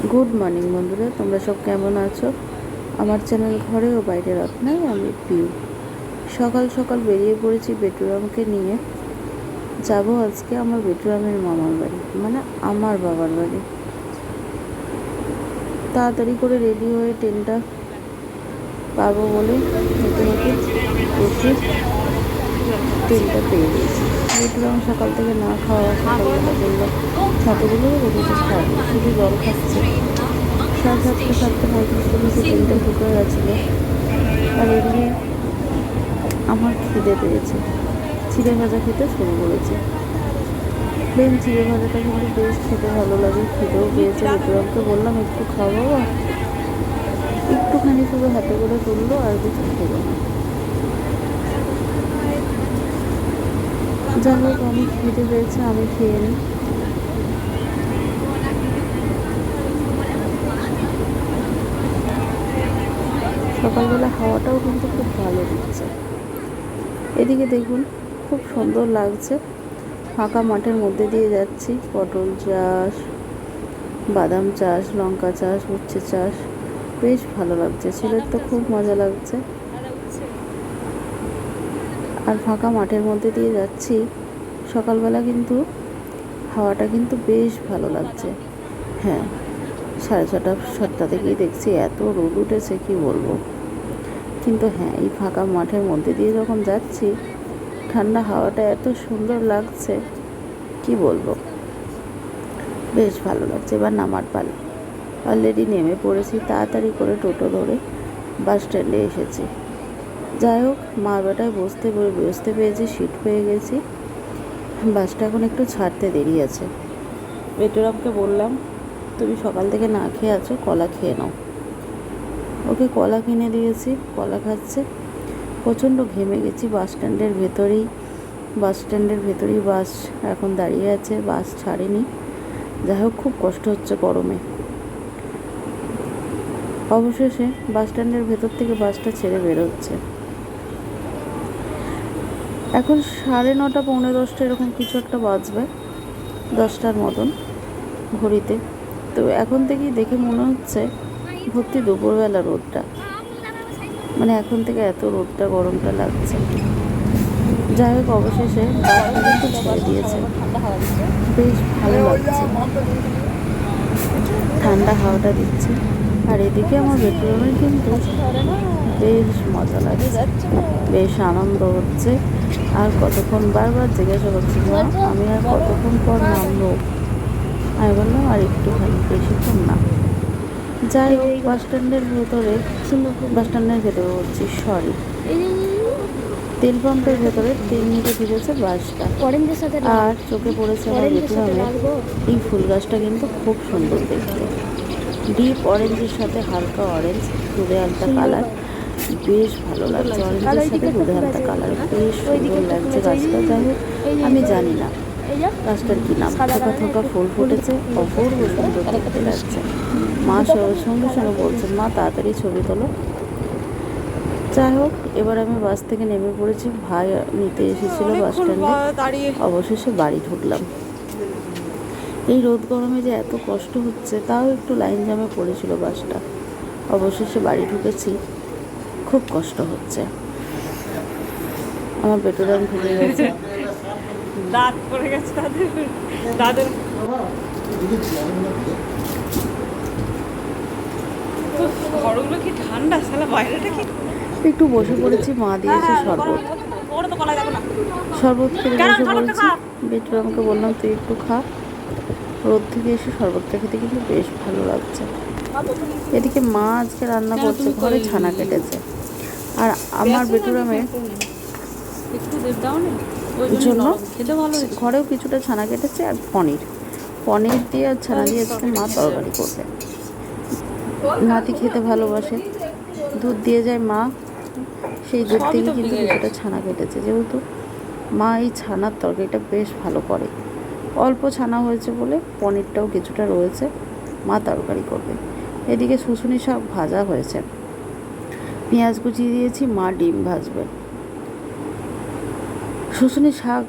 Good morning বন্ধুরা, তোমরা সব কেমন আছো? আমার চ্যানেল ঘরে ও বাইরে রত্নায় আমি পিউ। সকাল সকাল বেরিয়ে পড়েছি বেটুরামকে নিয়ে। যাব আজকে আমার বেটুরামের মামার বাড়ি, মানে আমার বাবার বাড়ি। তাড়াতাড়ি করে রেডি হয়ে ট্রেনটা পাবো বলে হেঁটে হেঁটে প্রচুর ট্রেনটা পেয়ে গেছি। বেটুরাম সকাল থেকে না খাওয়া, সকালবেলা বললো ছাতুগুলো রেখেছে খাওয়াবো, শুধু জল খাচ্ছে। 7:30 7:35 থেকে ট্রেনটা ঢুকে গেছিলো। আর এদিকে আমার খিদে পেয়েছে, চিড়ে ভাজা খেতে শুরু করেছে। প্লেন চিড়ে ভাজাটা কিন্তু বেশ খেতে ভালো লাগে। খিদেও পেয়েছে। বেটুরামকে বললাম একটু খাওয়া বাবা, একটুখানি শুধু হাতে করে তুললো, আর কিছু খেলো না। যাই হোক, আমি খিদে পেয়েছে, আমি খেয়ে নিই। সকালবেলা হাওয়াটাও কিন্তু খুব ভালো দিচ্ছে। এদিকে দেখুন, খুব সুন্দর লাগছে। ফাঁকা মাঠের মধ্যে দিয়ে যাচ্ছি। পটল চাষ, বাদাম চাষ, লঙ্কা চাষ, উচ্ছে চাষ, বেশ ভালো লাগছে। ছেলের তো খুব মজা লাগছে। আর ফাঁকা মাঠের মধ্যে দিয়ে যাচ্ছি। সকালবেলা কিন্তু হাওয়াটা কিন্তু বেশ ভালো লাগছে। হ্যাঁ, 6:30 7টা থেকেই দেখছি এত রোদ উঠেছে, কি বলবো। কিন্তু হ্যাঁ, এই ফাঁকা মাঠের মধ্যে দিয়ে যখন যাচ্ছি, ঠান্ডা হাওয়াটা এত সুন্দর লাগছে, কি বলবো, বেশ ভালো লাগছে। এবার নামার পালা। অলরেডি নেমে পড়েছি। তাড়াতাড়ি করে টোটো ধরে বাস স্ট্যান্ডে এসেছি। যাই হোক, মা বেটায় বসতে পেরেছি, সিট পেয়ে গেছি। বাসটা এখন একটু ছাড়তে দেরি আছে। বেটুরামকে বললাম তুমি সকাল থেকে না খেয়ে আছো, কলা খেয়ে নাও। ওকে কলা কিনে দিয়েছি, কলা খাচ্ছে। প্রচণ্ড ঘেমে গেছি। বাস স্ট্যান্ডের ভেতরেই বাস এখন দাঁড়িয়ে আছে, বাস ছাড়েনি। যাই হোক, খুব কষ্ট হচ্ছে গরমে। অবশেষে বাস স্ট্যান্ডের ভেতর থেকে বাসটা ছেড়ে বেরোচ্ছে। এখন 9:30 9:45 এরকম কিছু একটা বাজবে, 10টার মতন ঘড়িতে। তো এখন থেকেই দেখে মনে হচ্ছে ভর্তি দুপুরবেলা রোদটা, মানে এখন থেকে এত রোদটা গরমটা লাগছে। যাই হোক, অবশেষে বাসটা কিন্তু ছেড়ে দিয়েছে। বেশ ভালো লাগছে, ঠান্ডা হাওয়াটা দিচ্ছে। আর এদিকে আমার বেডরুমের কিন্তু বেশ মজা লাগছে, বেশ আনন্দ হচ্ছে। আর কতক্ষণ, বারবার জিজ্ঞাসা করছি মা আমি আর কতক্ষণ পর নামবো। আমি বললাম আর একটুখানি, বেশিক্ষণ না। যাই হোক, বাস স্ট্যান্ডের ভেতরে বলছি, সরি, তেল পাম্পের ভেতরে তেল নিতে ঢুকেছে বাসটা। আর চোখে পড়েছে আমার বেডরুমে এই ফুল গাছটা কিন্তু খুব সুন্দর দেখতে। ডিপ অরেঞ্জের সাথে হালকা অরেঞ্জ, দুধে হালকা কালার, বেশ ভালো লাগছে। অরেঞ্জের সাথে দুধে হালকা কালার, বেশ সুন্দর লাগছে গাছটা। যাই হোক, আমি জানি না গাছটার কি নাম। থোকা থোকা ফুল ফুটেছে, অপূর্ব সুন্দর দেখতে লাগছে। মা সঙ্গে সঙ্গে বলছেন মা তাড়াতাড়ি ছবি তোলো। যাই হোক, এবার আমি বাস থেকে নেমে পড়েছি। ভাই নিতে এসেছিলো বাস স্ট্যান্ডে। অবশেষে বাড়ি ঢুকলাম। এই রোদ গরমে যে এত কষ্ট হচ্ছে, তাও একটু লাইন জ্যামে পড়েছিল বাসটা। অবশেষে বাড়ি ঢুকেছি। খুব কষ্ট হচ্ছে। আমার বেটুরাম ঢুকে গেছে, দাঁত পড়ে গেছে দাদের ঘরগুলো কি ঠান্ডা, শালা বাইরেটা কি। একটু বসে পড়েছি। মা দিয়েছে শরবত, শরবত খেতে বসে পড়েছি। বেটুরামকে বললাম তুই একটু খা। রোদ থেকে এসে শরবতটা খেতে কিন্তু বেশ ভালো লাগছে। এদিকে মা আজকে রান্না করছে, ঘরে ছানা কেটেছে। আর আমার বেটুরামের জন্য ঘরেও কিছুটা ছানা কেটেছে, আর পনির দিয়ে আর ছানা দিয়ে আজকে মা তরকারি করবে। নাতি খেতে ভালোবাসে, দুধ দিয়ে যায় মা, সেই দুধ থেকে কিন্তু কিছুটা ছানা কেটেছে। যেহেতু মা এই ছানার তরকারিটা বেশ ভালো করে, অল্প ছানা হয়েছে বলে পনিরটাও কিছুটা রয়েছে, মা তরকারি করবে। এদিকে শুশুনি শাক ভাজা হয়েছে, পেঁয়াজ কুচিয়ে দিয়েছি, মা ডিম ভাজবে। শুশুনি শাক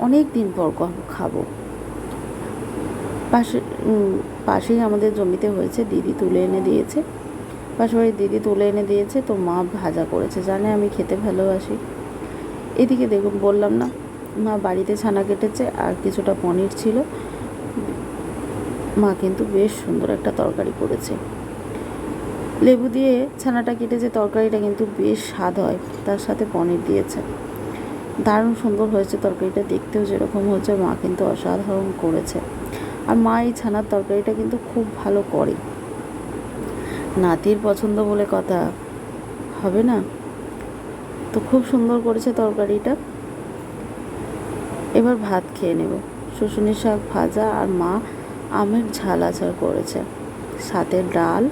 অনেক দিন পর খাবো। পাশে পাশেই আমাদের জমিতে হয়েছে, দিদি তুলে এনে দিয়েছে, পাশের বাড়ির দিদি তুলে এনে দিয়েছে। তো মা ভাজা করেছে, জানে আমি খেতে ভালোবাসি। এদিকে দেখুন, বললাম না মা বাড়িতে ছানা কেটেছে আর কিছুটা পনির ছিল। মা কিন্তু বেশ সুন্দর একটা তরকারি করেছে, লেবু দিয়ে ছানাটা কেটেছে, তরকারিটা কিন্তু বেশ স্বাদ হয়, তার সাথে পনির দিয়েছে, দারুণ সুন্দর হয়েছে তরকারিটা, দেখতেও যেরকম হয়েছে মা কিন্তু অসাধারণ করেছে। আর মা এই ছানার তরকারিটা কিন্তু খুব ভালো করে, নাতির পছন্দ বলে কথা, হবে না? তো খুব সুন্দর করেছে তরকারিটা। এবার ভাত খেয়ে নেব। শুশুনি শাক ভাজা আর মা আমের ঝাল আচার করেছে, সাথে ডাল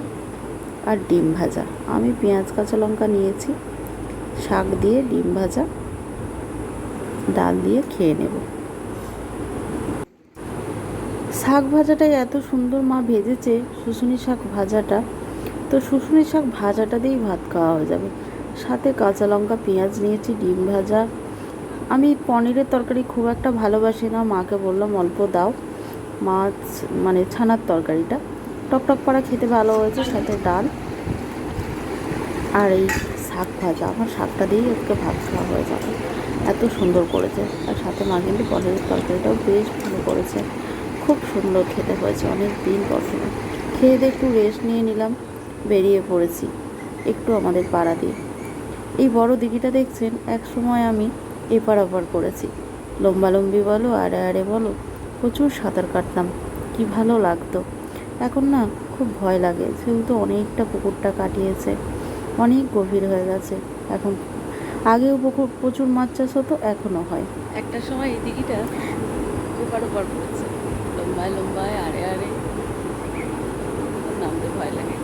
আর ডিম ভাজা। আমি পেঁয়াজ কাঁচা লঙ্কা নিয়েছি, শাক দিয়ে ডিম ভাজা ডাল দিয়ে খেয়ে নেব। শাক ভাজাটাই এত সুন্দর মা ভেজেছে, শুশুনি শাক ভাজাটা, তো শুশুনি শাক ভাজাটা দিয়েই ভাত খাওয়া হয়ে যাবে। সাথে কাঁচা লঙ্কা পেঁয়াজ নিয়েছি, ডিম ভাজা। আমি পনিরের তরকারি খুব একটা ভালোবাসি না, মাকে বললাম অল্প দাও। মাছ মানে ছানার তরকারিটা টকটক করা খেতে ভালো হয়েছে, সাথে ডাল আর এই শাক ভাজা। আমার শাকটা দিয়েই আজকে ভাত খাওয়া হয়ে যাবে, এত সুন্দর করেছে। আর সাথে মা কিন্তু পনিরের তরকারিটাও বেশ ভালো করেছে, খুব সুন্দর খেতে হয়েছে। অনেক দিন পর খেয়ে দিয়ে একটু রেস্ট নিয়ে নিলাম, বেরিয়ে পড়েছি একটু আমাদের পাড়া দিয়ে। এই বড় দিঘিটা দেখছেন, এক সময় আমি এপার ওপার করেছি, লম্বালম্বি বলো আড়ে আড়ে বলো, প্রচুর সাঁতার কাটতাম, কি ভালো লাগতো। এখন না খুব ভয় লাগে, যেহেতু অনেকটা পুকুরটা কাটিয়েছে, অনেক গভীর হয়ে গেছে এখন। আগেও পুকুর প্রচুর মাছ চাষ হতো, এখনও হয়। একটা সময় এই দিঘিটা এপার ওপার পড়েছে, লম্বায় লম্বায় আড়ে আড়ে, নামতে ভয় লাগে।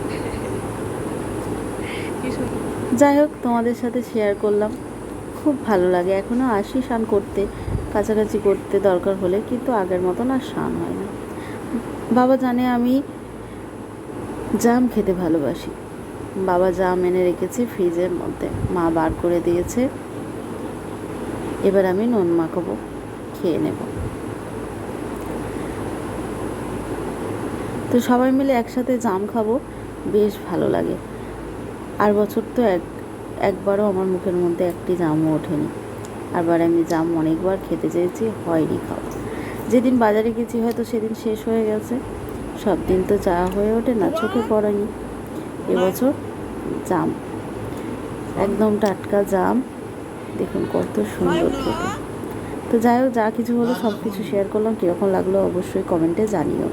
যাই হোক, তোমাদের সাথে শেয়ার করলাম, খুব ভালো লাগে। এখনও আসি স্নান করতে, কাছাকাছি করতে দরকার হলে, কিন্তু আগের মতন আর স্নান হয় না। বাবা জানে আমি জাম খেতে ভালোবাসি, বাবা জাম এনে রেখেছে ফ্রিজের মধ্যে, মা বার করে দিয়েছে। এবার আমি নুন মাখাবো, খেয়ে নেব। তো সবাই মিলে একসাথে জাম খাবো, বেশ ভালো লাগে। আর বছর তো একবারও আমার মুখের মধ্যে একটি জামও ওঠেনি। আবার আমি জাম অনেকবার খেতে চেয়েছি, হয়নি খাওয়া। যেদিন বাজারে গেছি হয়তো সেদিন শেষ হয়ে গেছে, সব দিন তো যাওয়া হয়ে ওঠে না, চোখে পড়েনি। এবছর জাম, একদম টাটকা জাম, দেখুন কত সুন্দর খেতে। তো যাই হোক, যা কিছু হলো সব কিছু শেয়ার করলাম, কীরকম লাগলো অবশ্যই কমেন্টে জানিও।